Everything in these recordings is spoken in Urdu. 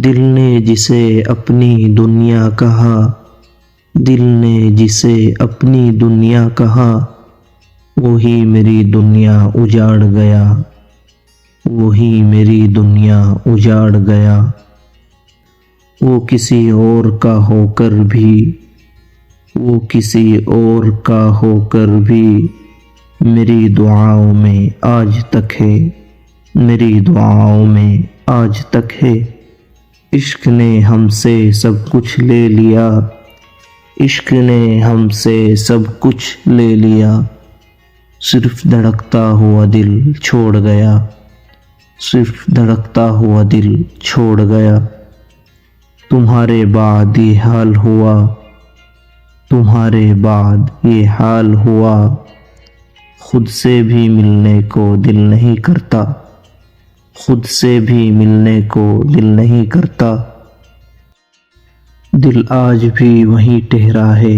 دل نے جسے اپنی دنیا کہا، دل نے جسے اپنی دنیا کہا، وہی میری دنیا اجاڑ گیا، وہی میری دنیا اجاڑ گیا۔ وہ کسی اور کا ہو کر بھی، وہ کسی اور کا ہو کر بھی میری دعاؤں میں آج تک ہے، میری دعاؤں میں آج تک ہے۔ عشق نے ہم سے سب کچھ لے لیا، عشق نے ہم سے سب کچھ لے لیا، صرف دھڑکتا ہوا دل چھوڑ گیا، صرف دھڑکتا ہوا دل چھوڑ گیا۔ تمہارے بعد یہ حال ہوا، تمہارے بعد یہ حال ہوا، خود سے بھی ملنے کو دل نہیں کرتا، خود سے بھی ملنے کو دل نہیں کرتا۔ دل آج بھی وہیں ٹھہرا ہے،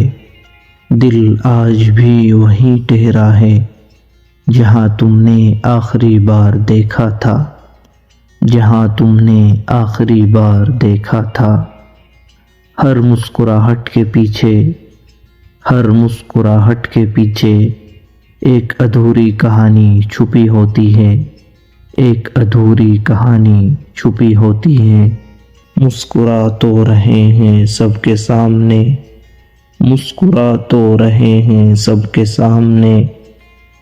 دل آج بھی وہیں ٹھہرا ہے، جہاں تم نے آخری بار دیکھا تھا، جہاں تم نے آخری بار دیکھا تھا۔ ہر مسکراہٹ کے پیچھے، ہر مسکراہٹ کے پیچھے ایک ادھوری کہانی چھپی ہوتی ہے، ایک ادھوری کہانی چھپی ہوتی ہے۔ مسکرا تو رہے ہیں سب کے سامنے، مسکرا تو رہے ہیں سب کے سامنے،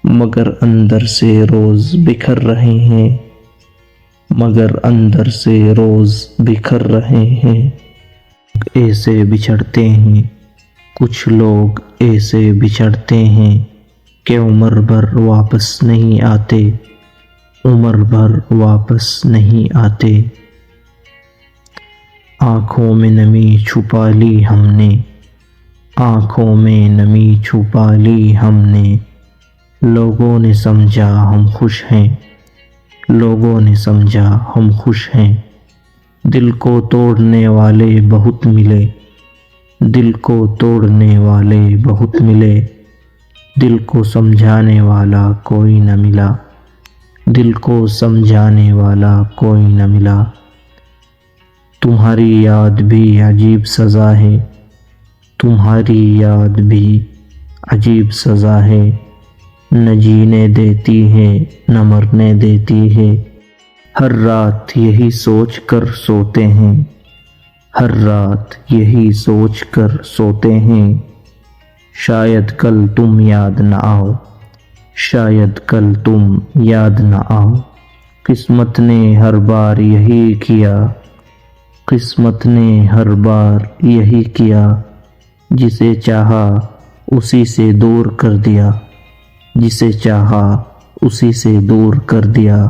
مگر اندر سے روز بکھر رہے ہیں، مگر اندر سے روز بکھر رہے ہیں۔ ایسے بچھڑتے ہیں کچھ لوگ، ایسے بچھڑتے ہیں کہ عمر بھر واپس نہیں آتے، عمر بھر واپس نہیں آتے۔ آنکھوں میں نمی چھپا لی ہم نے، آنکھوں میں نمی چھپا لی ہم نے، لوگوں نے سمجھا ہم خوش ہیں، لوگوں نے سمجھا ہم خوش ہیں۔ دل کو توڑنے والے بہت ملے، دل کو توڑنے والے بہت ملے، دل کو سمجھانے والا کوئی نہ ملا، دل کو سمجھانے والا کوئی نہ ملا۔ تمہاری یاد بھی عجیب سزا ہے، تمہاری یاد بھی عجیب سزا ہے، نہ جینے دیتی ہے نہ مرنے دیتی ہے۔ ہر رات یہی سوچ کر سوتے ہیں، ہر رات یہی سوچ کر سوتے ہیں، شاید کل تم یاد نہ آؤ، شاید کل تم یاد نہ آؤ۔ قسمت نے ہر بار یہی کیا، قسمت نے ہر بار یہی کیا، جسے چاہا اسی سے دور کر دیا، جسے چاہا اسی سے دور کر دیا۔